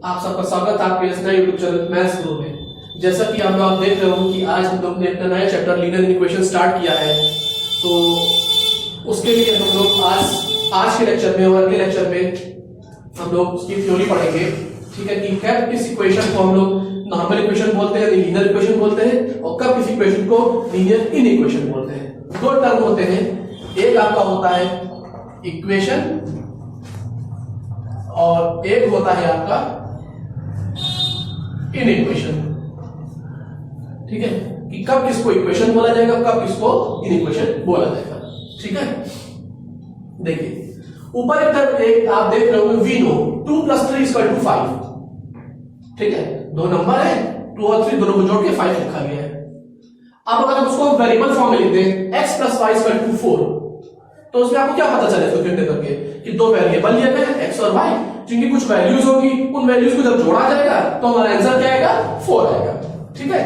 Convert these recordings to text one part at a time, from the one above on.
आप सबका स्वागत है आपके इस नए यूट्यूब चैनल मैथ्स गुरु में। जैसा कि आप देख रहे हो कि आज हम लोग ने अपना नया चैप्टर लीनियर इक्वेशन स्टार्ट किया है, तो उसके लिए हम लोग आज के लेक्चर में और अगले लेक्चर में हम लोग उसकी थ्योरी पढ़ेंगे। ठीक है कि कब किस इक्वेशन को हम लोग नॉर्मल इक्वेशन बोलते हैं, लीनियर इक्वेशन बोलते हैं, और कब किस इक्वेशन को लीनियर इनइक्वेशन बोलते हैं। दो टर्म होते हैं, एक आपका होता है इक्वेशन और एक होता है आपका इनइक्वेशन। ठीक है कि कब किसको इक्वेशन बोला जाएगा, कब किसको इनइक्वेशन बोला जाएगा। ठीक है, देखिए ऊपर एक टर्म एक आप देख रहे होंगे वी नो 2 + 3 = 5। ठीक है, दो नंबर है 2 और 3 दोनों को जोड़ के 5 लिखा गया है। अब अगर हम उसको वेरिएबल फॉर्म में लिख दें x + y = 4, तो उसमें आपको क्या पता चलेगा फिर करके कि दो वेरिएबल लिए गए हैं x और y, जिनकी कुछ वैल्यूज होगी, उन वैल्यूज को जब जोड़ा जाएगा तो हमारा आंसर क्या आएगा 4 आएगा। ठीक है,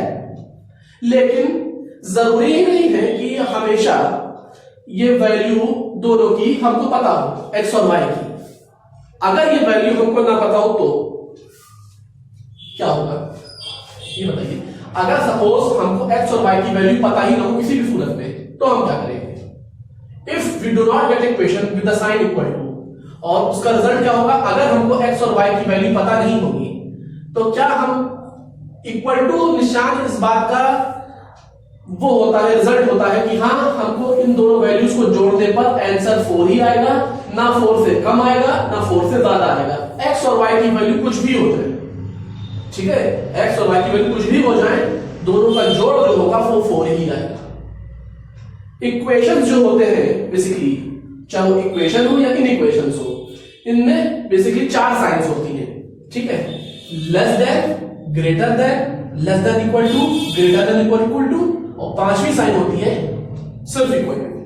लेकिन जरूरी ही नहीं है कि हमेशा ये वैल्यू दोनों की हमको पता हो, x और y की। अगर ये वैल्यू हमको ना पता हो तो क्या होगा ये बताइए। अगर सपोज हमको x और y की वैल्यू पता ही ना हो किसी भी सूरत में, तो हम क्या करेंगे? If we do not get equation with the sign equal to, और उसका रिजल्ट क्या होगा? अगर हमको x और y की वैल्यू पता नहीं होगी तो क्या हम इक्वल टू निशान इस बात का वो होता है, रिजल्ट होता है कि हाँ हमको इन दोनों वैल्यूज को जोड़ने पर आंसर 4 ही आएगा, ना 4 से कम आएगा ना 4 से ज्यादा आएगा। x और y की वैल्यू कुछ भी हो जाए, ठीक है, x और y की वैल्यू कुछ भी हो जाए, दोनों का जोड़ जो होगा वो 4 ही आएगा। इक्वेशंस जो होते हैं बेसिकली, चाहे वो इक्वेशन हो या इनइक्वेशंस हो, इनमें बेसिकली 4 साइंस होती हैं। ठीक है, less than, greater than, less than equal to, greater than equal to, और 5वीं साइन होती है सिर्फ इक्वल टू।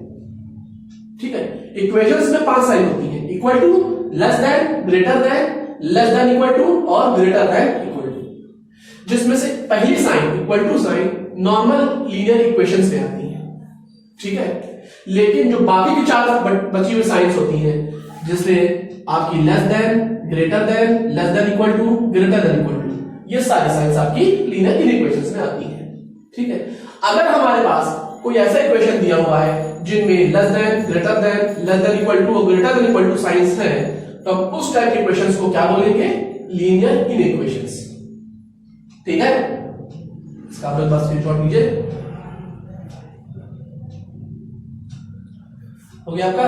ठीक है, इक्वेशंस में 5 साइन होती है, equal to, less than, greater than, less than equal to और ग्रेटर देन इक्वल टू। जिसमें से पहली sign equal to sign normal linear equations में आती है। ठीक है, लेकिन जो बाकी की 4 बची हुई साइंस होती हैं, जिसमें आपकी less than, greater than, less than equal to, greater than equal to, ये सारी साइंस आपकी लीनियर इनइक्वेशंस में आती हैं। ठीक है, अगर हमारे पास कोई ऐसा इक्वेशन दिया हुआ है जिनमें less than, greater than, less than equal to और greater than equal to signs है, तो हम उस टाइप के इक्वेशंस को क्या बोलेंगे? लीनियर इनइक्वेशंस। ठीक है, इसका आप लोग बस स्क्रीनशॉट लीजिए। हो गया आपका?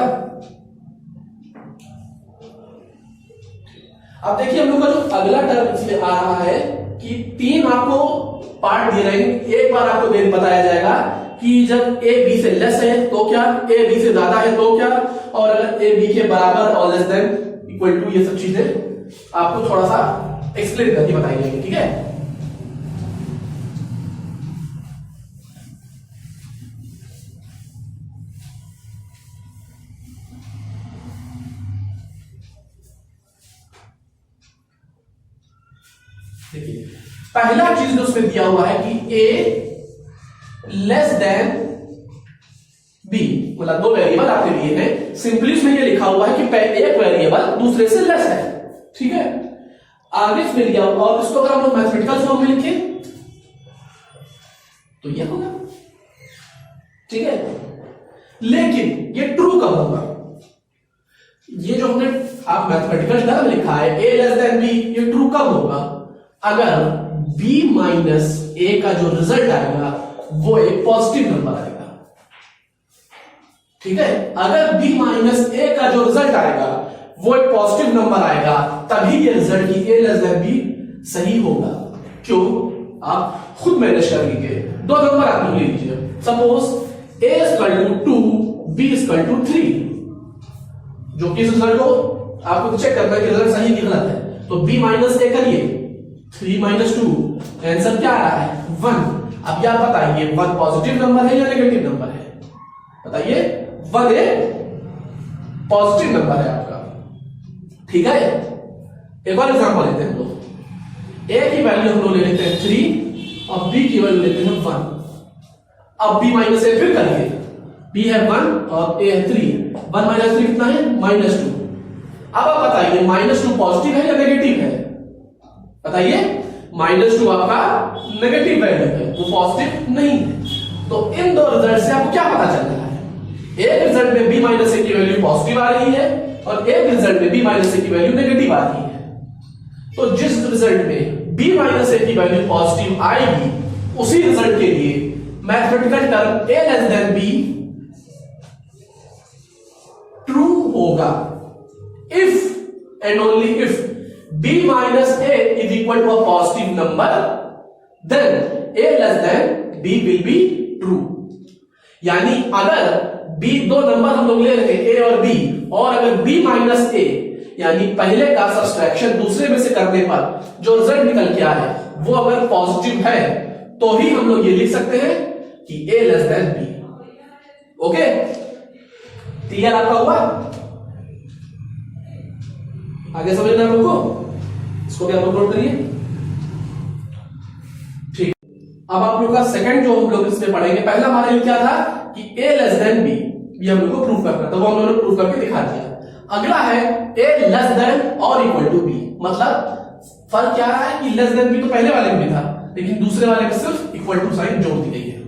अब देखिए हम लोग का जो अगला टर्म इसमें आ रहा है कि 3 आपको पार्ट दिए रहेंगे। एक बार आपको बताया जाएगा कि जब a b से लेस है तो क्या, a b से ज्यादा है तो क्या, और अगर a b के बराबर और लेस देन इक्वल टू, ये सब चीजें आपको थोड़ा सा एक्सप्लेन करके बताई जाएंगी। ठीक है, देखिए पहला चीज जो उसमें दिया हुआ है कि a लेस देन b, मतलब 2 वेरिएबल आपके लिए हैं। सिंपली उसमें ये लिखा हुआ है कि एक वेरिएबल दूसरे से लेस है। ठीक है, आगे इसमें लिया हुआ, और इसको अगर हम लोग मैथमेटिकल फॉर्म में लिखें तो ये होगा। ठीक है, लेकिन ये ट्रू कब होगा? ये जो हमने आप मैथमेटिकल टर्म लिखा है a लेस देन b, ये ट्रू कब होगा? अगर b माइनस a का जो रिजल्ट आएगा वो एक पॉजिटिव नंबर आएगा। ठीक है, अगर b माइनस a का जो रिजल्ट आएगा वो एक पॉजिटिव नंबर आएगा, तभी ये रिजल्ट की a लेस देन b सही होगा। क्यों? आप खुद मैनेज कर लीजिए। 2 नंबर आप ले लीजिए, सपोज a = 2, b = 3, जो कि रिजल्ट को आपको चेक करना है कि रिजल्ट सही कि गलत है। तो b माइनस a करिए, 3 - 2, आंसर क्या आ रहा है? 1। अब क्या बताइए, 1 पॉजिटिव नंबर है या नेगेटिव नंबर है? बताइए, 1 एक पॉजिटिव नंबर है आपका। ठीक है, एक और एग्जांपल लेते हैं हम लोग। a की वैल्यू हम लोग ले लेते हैं 3 और b की वैल्यू लेते हैं 1। अब b माइनस a फिर करिए, b है 1 और a है 3, 1 - 3 कितना है? -2। अब आप बताइए -2 पॉजिटिव है या नेगेटिव है? बताइए, -2 आपका नेगेटिव वैल्यू है, वो पॉजिटिव नहीं है। तो इन दो रिजल्ट से आपको क्या पता चल रहा है? एक रिजल्ट में b माइनस ए की वैल्यू पॉजिटिव आ रही है और एक रिजल्ट में b माइनस ए की वैल्यू नेगेटिव आ रही है। तो जिस रिजल्ट में b माइनस ए की वैल्यू पॉजिटिव आएगी, उसी रिजल्ट के लिए mathematical term a less than b true होगा if and only if b minus a is equal to a positive number, then a less than b will be true। यानी अगर b, दो number हम लोग ले रहे हैं a और b, और अगर b माइनस a यानी पहले का सब्सट्रैक्शन दूसरे में से करने पर जो रिजल्ट निकल के आया है वो अगर पॉजिटिव है, तो ही हम लोग ये लिख सकते हैं कि a less than b। Okay, clear आपका हुआ? आगे समझना आप लोगों को, इसको भी आप लोग नोट करिए। ठीक, अब आप लोग का सेकंड जो हम लोग इसमें पढ़ेंगे, पहला हमारे लिए क्या था कि a लेस देन b, ये हम लोग को प्रूफ करना, तो वो हम लोगों ने प्रूफ करके दिखा दिया। अगला है a लेस देन और इक्वल टू b, मतलब फर्क क्या है कि लेस देन b तो पहले वाले में भी था, लेकिन दूसरे वाले में सिर्फ इक्वल टू साइन जोड़ दी गई है।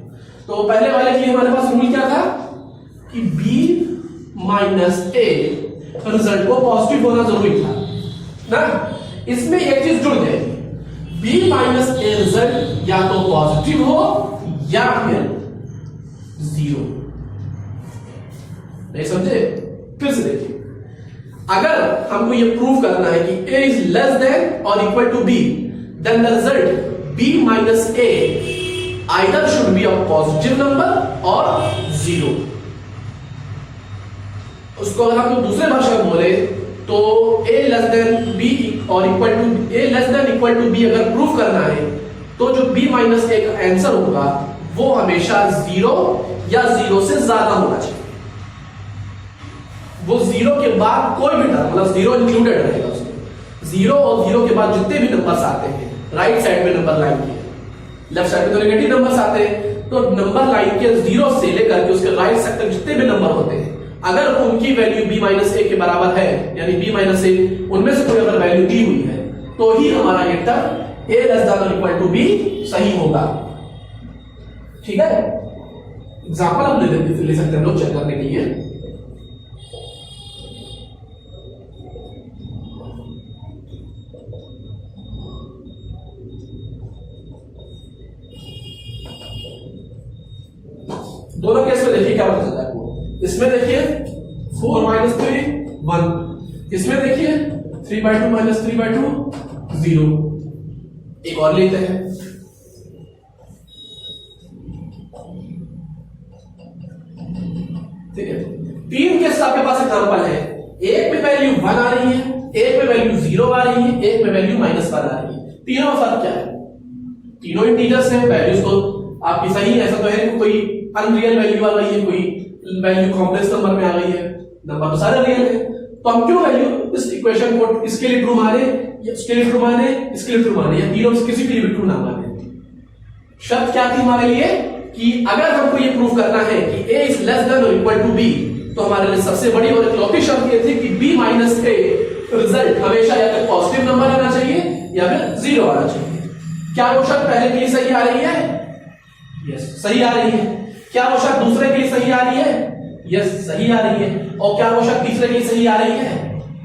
तो पहले वाले के लिए हमारे पास रूल क्या था कि b माइनस a रिजल्ट को पॉजिटिव होना जरूरी था ना। इसमें एक चीज जुड़ जाएगी, b माइनस ए रिजल्ट या तो पॉजिटिव हो या फिर जीरो। नहीं समझे? फिर से देखिए, अगर हमको ये प्रूव करना है कि a इज लेस देन और equal to b, then the result b minus a either should be a positive number और जीरो। उसको अगर हम दूसरे भाषा में बोले तो a लेस देन b और equal to a less than equal to b अगर प्रूफ करना है, तो जो b माइनस a का आंसर होगा वो हमेशा जीरो या जीरो से ज्यादा होना चाहिए। वो जीरो के बाद कोई भी टर्म, मतलब जीरो इंक्लूडेड रहेगा उसमें। जीरो और जीरो के बाद जितने भी नंबर्स आते हैं, राइट साइड में नंबर लाइन के, लेफ्ट साइड में तो नेगेटिव नंबर्स आते हैं, तो नंबर लाइन के जीरो से लेकर के उसके राइट साइड तक जितने भी नंबर होते हैं, अगर उनकी वैल्यू b माइनस ए के बराबर है, यानी b माइनस ए उनमें से कोई अगर वैल्यू दी हुई है, तो ही हमारा ये टर्म a लेस देन और इक्वल टू b सही होगा। ठीक है, एग्जांपल हम ले सकते हैं लोग चेक करने के लिए। दोनों केस में देखिए क्या पता चलता है आपको। इसमें देखिए 4 माइनस 3 1, इसमें देखिए 3/2 माइनस 3/2 0। एक और लेते हैं, ठीक है। तीन केस आपके पास एग्जांपल है, एक में वैल्यू 1 आ रही है, एक में वैल्यू 0 आ रही है, एक में वैल्यू -1 आ रही है। तीनों में फर्क क्या है? तीनों इंटीजर्स हैं, वैल्यूज तो आपकी सही, ऐसा तो है कोई अनरियल वैल्यू आ रही है, कोई वैल्यू कॉम्प्लेक्स नंबर में आ गई है, नंबर तो सारे रियल है। तो हम क्यों वैल्यू इस इक्वेशन को इसके लिए ट्रू माने, इसके लिए ट्रू माने, इसके लिए ट्रू माने, या तीनों से किसी के लिए भी ट्रू ना माने? शर्त क्या थी हमारे लिए कि अगर हमको ये प्रूव करना है कि a इज लेस देन और इक्वल टू b, तो हमारे लिए सबसे बड़ी और इकलौती शर्त ये थी कि b माइनस a रिजल्ट हमेशा या तो पॉजिटिव नंबर आना चाहिए या फिर जीरो आना चाहिए। क्या वो शर्त पहले के लिए सही आ रही है? यस, सही आ रही है। क्या वो शर्त दूसरे के लिए सही आ रही है? यस, सही आ रही है। और क्या वो शर्त तीसरे के लिए सही आ रही है?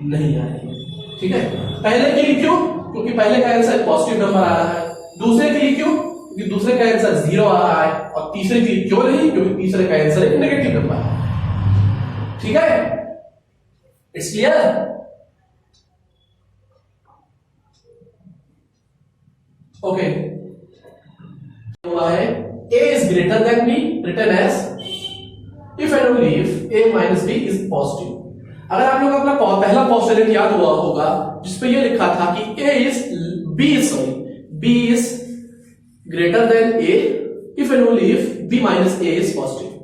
नहीं आ रही है। ठीक है, पहले के लिए क्यों? क्योंकि पहले का आंसर पॉजिटिव नंबर आ रहा है। दूसरे के लिए क्यों? क्योंकि दूसरे का आंसर 0 आ रहा है। और तीसरे के लिए क्यों नहीं? क्योंकि तीसरे का आंसर एक नेगेटिव नंबर है। ठीक है, इट्स क्लियर? ओके, हुआ है a is greater than b, written as if and only if a minus b is positive। अगर आप लोग अपना पहला पोस्टुलेट याद हुआ होगा जिसपे ये लिखा था कि b is greater than a if and only if b minus a is positive।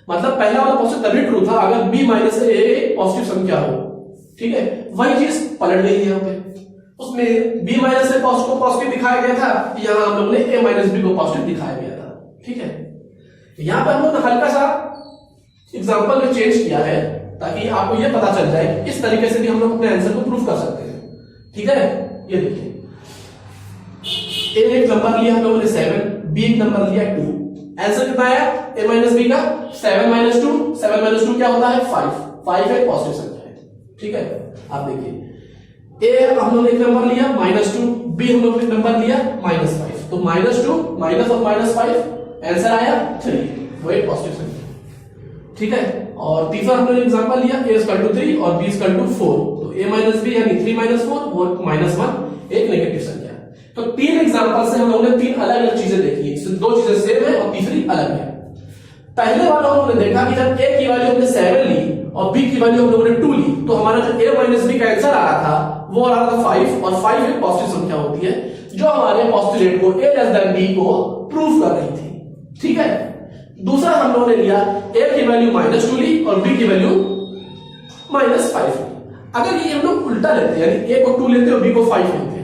मतलब पहला वाला पोस्टुलेट तभी ट्रू था अगर b minus a पॉजिटिव संख्या हो। ठीक है, वही चीज पलट गई है यहाँ पे। उसमें b माइनस ए को पॉजिटिव दिखाया गया था, यहां हम लोग ने a माइनस बी को पॉजिटिव दिखाया गया था। ठीक है, यहां पर हम लोग हल्का सा एग्जांपल में चेंज किया है ताकि आपको यह पता चल जाए कि इस तरीके से भी हम लोग अपने आंसर को प्रूफ कर सकते हैं। ठीक है, ये देखिए ए एक नंबर लिया हम लोगों ने 7, बी एक नंबर लिया 2। आंसर कितना आया a माइनस बी का? 7 माइनस 2, 7 माइनस 2 क्या होता है? 5। 5 एक पॉजिटिव संख्या है, ठीक है। आप देखिए ए हम लोगों ने एक नंबर लिया -2, बी हम लोगों ने नंबर लिया -5, तो -2 माइनस और -5 आंसर आया 3, वो एक पॉजिटिव संख्या, ठीक है। और तीसरा हमने एग्जांपल लिया a इक्वल टू 3 और b इक्वल टू 4, तो a माइनस b यानी 3 माइनस 4 और -1 एक नेगेटिव संख्या। तो 3 एग्जांपल से हम लोगों ने 3 अलग अलग चीजें देखी, इसमें 2 चीजें सेम है और तीसरी अलग है। पहले वाला हम लोगों ने देखा कि जब a की वैल्यू हमने 7 ली और b की वैल्यू हम लोगों ने 2 ली, तो हमारा जो a माइनस b का आंसर आ रहा था वो आ रहा था 5, और 5 एक पॉजिटिव संख्या होती है जो हमारे पोस्टुलेट को a लेस देन b को प्रूव कर रही थी, ठीक है। दूसरा हम लोगों ने लिया a की वैल्यू -2 ली और b की वैल्यू -5 ली। अगर ये हम लोग उल्टा लेते हैं, यानी a को 2 लेते हैं और b को 5 लेते हैं,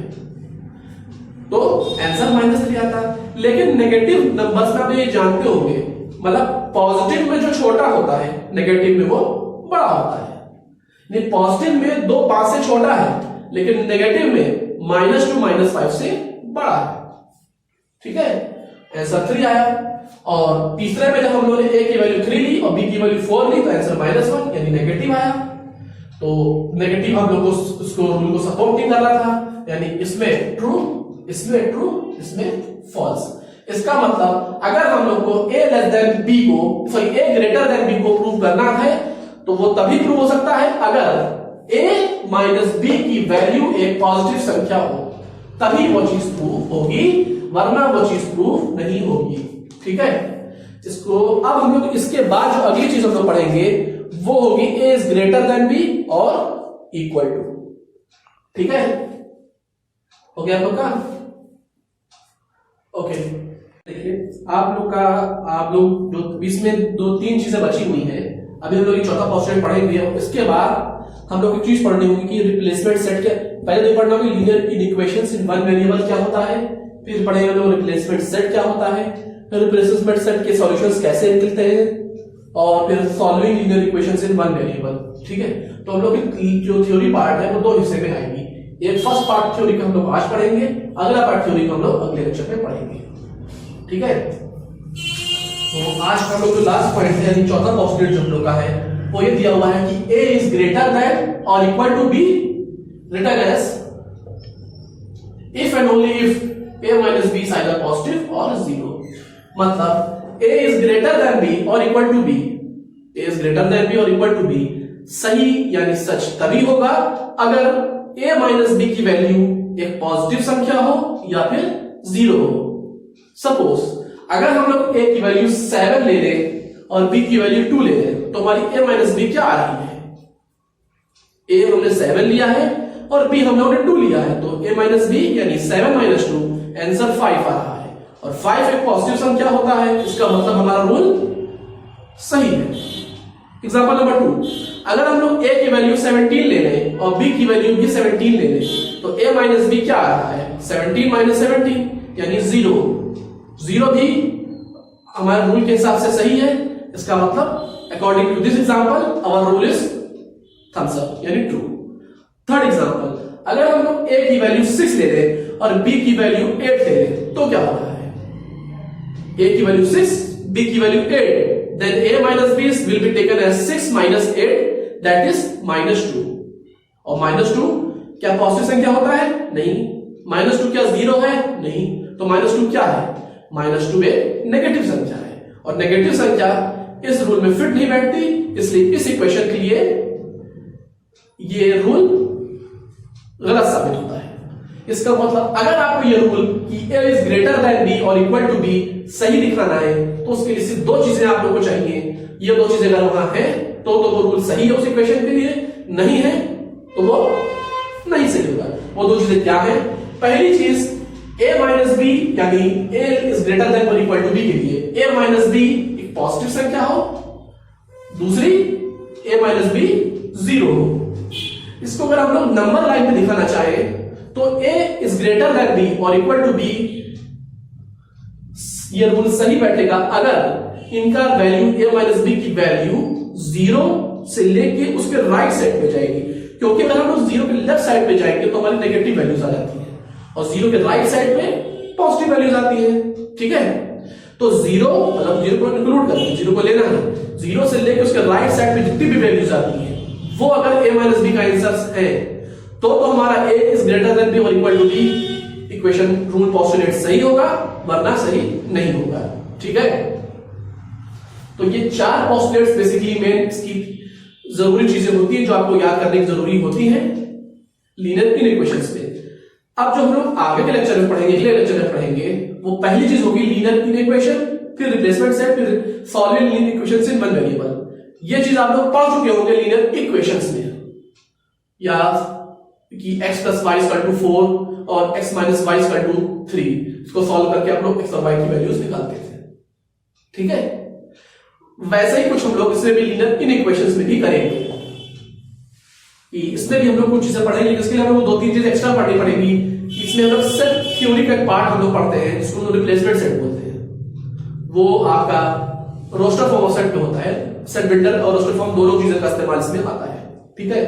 तो आंसर -3 आता है। लेकिन नेगेटिव नंबर्स में आप ये जानते होंगे, मतलब पॉजिटिव में जो छोटा होता है नेगेटिव में वो बड़ा होता है। नहीं, पॉजिटिव में 2 5 से छोटा है, लेकिन नेगेटिव में -2 -5 से बड़ा है, ठीक है। आंसर 3 आया। और तीसरे में जब हम लोगों ने a की वैल्यू 3 ली और b की वैल्यू 4 ली, तो आंसर -1 यानी नेगेटिव आया। तो नेगेटिव हम लोग उसको रूल को सपोर्ट नहीं कर रहा था, यानी इसमें ट्रू, इसमें ट्रू, इसमें फॉल्स। इसका मतलब अगर हम लोग को a लेस देन b को, sorry a greater than b को प्रूव करना है, तो वो तभी प्रूव हो सकता है अगर a माइनस b की वैल्यू एक पॉजिटिव संख्या हो, तभी वो चीज प्रूव होगी, वरना वो चीज प्रूव नहीं होगी, ठीक है। इसको अब हम लोग इसके बाद जो अगली चीज हम लोग पढ़ेंगे वो होगी a is greater than b और इक्वल टू, ठीक है। हो गया आप लोग का? ओके, देखिए आप लोग जो बीच में 2-3 चीजें बची हुई हैं, अभी हम लोग ये चौथा पोस्टुलेट पढ़ेंगे। इसके बाद हम लोग एक चीज पढ़नी होगी कि रिप्लेसमेंट सेट के पहले तो पढ़ना होगी linear equations in one variable क्या होता है, फिर पढ़ेंगे हम लोग रिप्लेसमेंट सेट क्या होता है, फिर रिप्लेसमेंट सेट के सॉल्यूशंस कैसे निकलते हैं, और फिर solving linear equations in one variable, ठीक है। तो हम लोग की जो थ्योरी पार्ट है वो 2 हिस्से में आएगी। एक फर्स्ट पार्ट थ्योरी का हम लोग आज पढ़ेंगे, अगला पार्ट थ्योरी का हम लोग अगले लेक्चर में पढ़ेंगे, ठीक है। तो आज का हम लोग जो लास्ट पॉइंट है, यानी चौथा पोस्टुलेट जो हम लोग का है, वो ये दिया हुआ है कि a इज ग्रेटर देन और equal to b written as if and only if a minus b is either positive or 0। मतलब a is greater than b और equal to b, a is greater than b और equal to b सही यानी सच तभी होगा अगर a minus b की value एक पॉजिटिव संख्या हो या फिर 0 हो। सपोज अगर हम लोग a की वैल्यू 7 ले लें और b की वैल्यू 2 ले लें, तो हमारी a माइनस b क्या आ रही है? a हमने 7 लिया है और b हम लोगों ने 2 लिया है, तो a माइनस b यानी 7 माइनस 2 आंसर 5 आ रहा है, और 5 एक पॉजिटिव संख्या होता है, इसका मतलब हमारा रूल सही है। एग्जांपल नंबर 2, अगर हम लोग a की वैल्यू 17 ले लें और b की वैल्यू भी 17 ले लें, तो a माइनस b क्या आ रहा है? 17 माइनस 17 यानी 0। 0 भी हमारे रूल के हिसाब से सही है, इसका मतलब according to this example our rule is thumbs up यानी ट्रू। थर्ड एग्जांपल, अगर हम लोग a की वैल्यू 6 ले लें और b की वैल्यू 8 ले लें, तो क्या हो रहा है? a की वैल्यू 6, b की value 8, then a minus b will be taken as 6 minus 8, that is -2। और -2 क्या पॉजिटिव संख्या होता है? नहीं। -2 क्या 0 है? नहीं। तो -2 क्या है? -2 एक नेगेटिव संख्या है, और नेगेटिव संख्या इस रूल में फिट नहीं बैठती, इसलिए इस इक्वेशन के लिए ये रूल गलत साबित होता है। इसका मतलब अगर आपको ये रूल कि a is greater than b और इक्वल टू b सही दिखाना है, तो उसके लिए सिर्फ 2 चीजें आप लोगों को चाहिए। ये 2 चीजें अगर वहां है तो वो रूल सही है उस इक्वेशन के लिए, नहीं है तो वो नहीं सही होगा। वो 2 चीजें क्या है? पहली चीज a माइनस b यानी a इज ग्रेटर देन और इक्वल टू b के लिए a माइनस b एक पॉजिटिव संख्या हो, दूसरी a माइनस b 0 हो। इसको अगर हम लोग नंबर लाइन में दिखाना चाहे तो a is greater than b और इक्वल टू b, ये रूल सही बैठेगा अगर इनका वैल्यू a माइनस b की वैल्यू 0 से लेके उसके राइट साइड पे जाएगी, क्योंकि अगर हम लोग 0 के लेफ्ट साइड पे जाएंगे तो हमारी नेगेटिव वैल्यूज आ जाती है, और 0 के राइट साइड पे पॉजिटिव वैल्यूज आती है। ठीक है, तो जीरो मतलब जीरो को इंक्लूड करके जीरो को लेना है, जीरो से लेकर उसके राइट साइड पे जितनी भी वैल्यूज आती है वो अगर a माइनस बी का आंसर है तो हमारा a is greater than b और equal to b, equation rule postulate सही होगा, वरना सही नहीं होगा। ठीक है, तो ये चार पोस्टुलेट्स बेसिकली मेन इसकी जरूरी चीजें होती हैं जो आपको याद करने की जरूरी होती हैं लीनियर इनइक्वेशंस में। अब जो हम लोग आगे के लेक्चर में पढ़ेंगे, अगले लेक्चर में पढ़ेंगे, वो पहली चीज होगी लीनियर इनइक्वेशन, फिर रिप्लेसमेंट सेट, फिर solving linear equations in one variable. ये चीज आप लोग पढ़ चुके होंगे लीनियर इक्वेशंस में, या कि x plus Y equal to 4 और x minus Y equal to 3, इसको सॉल्व करके आप लोग x और y की वैल्यूज निकालते थे। ठीक है, वैसे ही कुछ हम लोग इसमें भी लीनियर इनइक्वेशंस में भी करेंगे। इसमें भी हम लोग कुछ चीजें पढ़ेंगे, जिसके लिए हम लोग दो तीन चीजें एक्स्ट्रा पढ़नी पड़ेगी। इसमें हम लोग सेट थ्योरी का एक पार्ट हम लोग पढ़ते हैं जिसको हम लोग रिप्लेसमेंट सेट बोलते हैं। वो आपका रोस्टर फॉर्म ऑफ सेट में होता है, सेट बिल्डर और रोस्टर फॉर्म दोनों चीजों का इस्तेमाल इसमें आता है। ठीक है,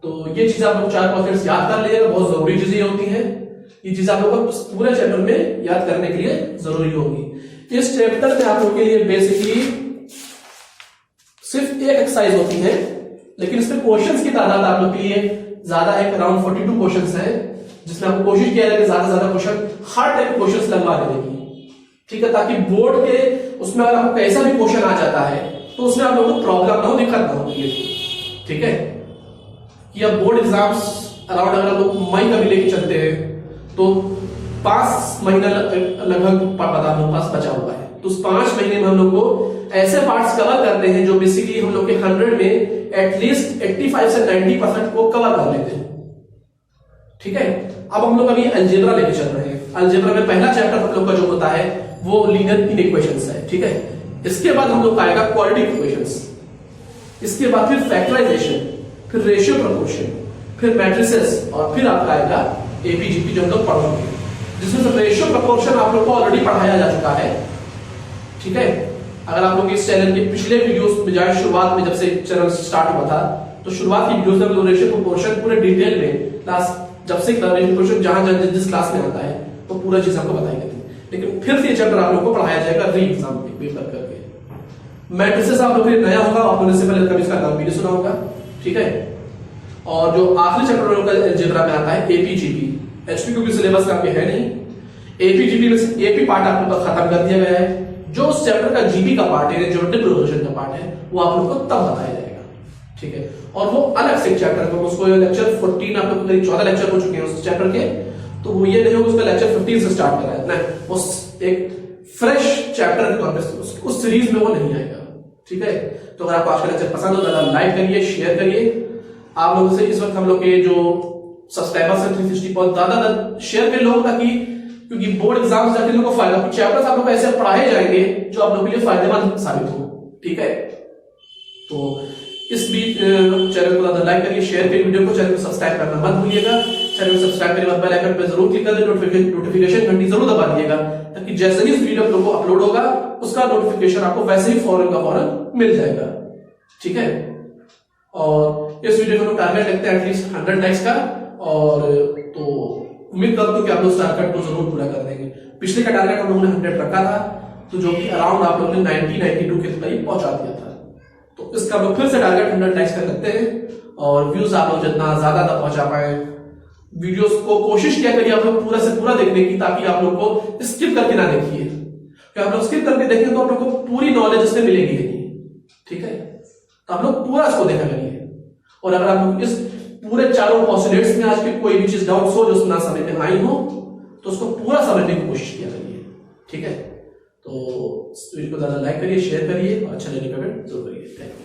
तो ये चीज आप लोग चार कॉन्सेप्ट्स याद कर लीजिएगा, बहुत जरूरी चीजें होती हैं। ये चीज आप लोग को पूरे चैप्टर में याद करने के लिए जरूरी होगी। इस चैप्टर में आप लोग के लिए बेसिकली सिर्फ एक एक्सरसाइज होती है, लेकिन इसमें क्वेश्चंस की तादाद आप लोग के लिए ज्यादा है, अराउंड 42 क्वेश्चंस है, जिसमें आपको कोशिश किया जाए कि ज्यादा से ज्यादा क्वेश्चन हर टाइप के क्वेश्चंस लगवा देने की। ठीक है, ताकि बोर्ड के उसमें अगर आपको कैसा भी क्वेश्चन आ जाता है तो उसमें आप लोगों को प्रॉब्लम ना हो, दिक्कत ना हो। ठीक है, कि अब बोर्ड एग्जाम्स अराउंड अगर आप लोग मई का भी लेके चलते हैं तो 5 महीना लगभग पता हम लोग पास बचा हुआ है। तो उस 5 महीने में हम लोग को ऐसे पार्ट्स कवर करते हैं जो बेसिकली हम लोग के 100 में एटलीस्ट 85 से 90% को कवर कर लेते हैं। ठीक है, अब हम लोग अभी अलजेब्रा लेके चल रहे हैं। अलजेब्रा में पहला चैप्टर हम लोग का जो होता है वो लीनियर इनइक्वेशंस है। ठीक है, इसके बाद हम लोग का आएगा क्वाड्रेटिक इक्वेशंस, इसके बाद फिर फैक्टराइजेशन, फिर रेशियो प्रोपोर्शन, फिर मैट्रिसेस, और फिर आपका आएगा एपीजीपी जो हम लोग पढ़ेंगे, जिसमें रेशियो प्रोपोर्शन आप लोग को ऑलरेडी पढ़ाया जा चुका है। ठीक है, अगर आप लोग इस चैनल के पिछले वीडियोस में जाए, शुरुआत में जब से चैनल स्टार्ट हुआ था तो शुरुआत की वीडियोस में हम लोग रेशियो प्रोपोर्शन पूरे डिटेल में क्लास जब से रेशियो प्रोपोर्शन जहां जिस क्लास में आता है तो पूरा चीज आपको बताई गई थी। लेकिन फिर से ये चैप्टर आप लोग को पढ़ाया जाएगा री एग्जाम पेपर करके। मैट्रिसेस आप लोग नया होगा, आप लोगों से पहले कभी इसका नाम भी नहीं सुना होगा। ठीक है, और जो आखिरी चैप्टर अलजेब्रा में आता है एपीजीपी, एचपी क्योंकि सिलेबस का है नहीं, एपीजीपी में से एपी पार्ट आप लोग का खत्म कर दिया गया है। जो उस चैप्टर का जीपी का पार्ट है, ज्योमेट्रिक प्रोग्रेशन का पार्ट है, वो आप लोग को तब बताया जाएगा। ठीक है, और वो अलग से चैप्टर को उसको लेक्चर 14 आप लोग करीब 14 लेक्चर हो चुके हैं उस चैप्टर के, तो वो ये नहीं होगा उसका लेक्चर 15 से स्टार्ट करा है ना, उस एक फ्रेश चैप्टर के तौर पे उस सीरीज में वो नहीं आएगा। ठीक है, तो अगर आपको आज का लेक्चर पसंद हो तो लाइक करिए, शेयर करिए। आप लोगों से इस वक्त हम लोग के जो सब्सक्राइबर्स हैं 360 बहुत ज्यादा शेयर कर लो, ताकि क्योंकि बोर्ड एग्जाम्स जाके लोगों को फायदा, कुछ चैप्टर्स आप लोग ऐसे पढ़ाए जाएंगे जो आप लोगों के लिए फायदेमंद साबित हो। ठीक है, तो इस बीच चैनल को लाइक करिए, शेयर करिए, वीडियो को, चैनल को सब्सक्राइब करना मत भूलिएगा। चैनल को सब्सक्राइब करने के बाद बेल आइकन पे जरूर क्लिक कर दें, नोटिफिकेशन घंटी जरूर दबा दीजिएगा, ताकि जैसे ही इस वीडियो को अपलोड होगा उसका नोटिफिकेशन आपको वैसे ही फौरन का फौरन मिल जाएगा। ठीक है, और इस वीडियो को टारगेट रखते हैं एटलीस्ट 100 लाइक्स का, और तो उम्मीद करता हूं कि आप लोग टारगेट को जरूर पूरा कर देंगे। पिछले का टारगेट हम लोगों ने 100 रखा था, तो जो कि अराउंड आप लोगों ने 90-92 के करीब पहुंचा दिया था। तो इसका लोग फिर से टारगेट 100 लाइक्स कर सकते हैं, और व्यूज आप लोग जितना ज्यादा तक पहुंचा पाए। वीडियोस को कोशिश किया करिए आप लोग पूरा से पूरा देखने की, ताकि आप लोग को स्किप करके ना देखिए, क्योंकि आप लोग स्किप करके देखेंगे तो आप लोग को पूरी नॉलेज इसमें मिलेगी नहीं। ठीक है, तो आप लोग पूरा इसको देखा करिए, और अगर आप लोग इस पूरे चारों पोस्टुलेट्स में आज की कोई भी चीज डाउट्स हो जो ना समझ में आई हो तो उसको पूरा समझने की कोशिश किया करिए। ठीक है, तो इस वीडियो को ज्यादा लाइक करिए, शेयर करिए, और अच्छा लगे कमेंट जरूर करिए। Thank you.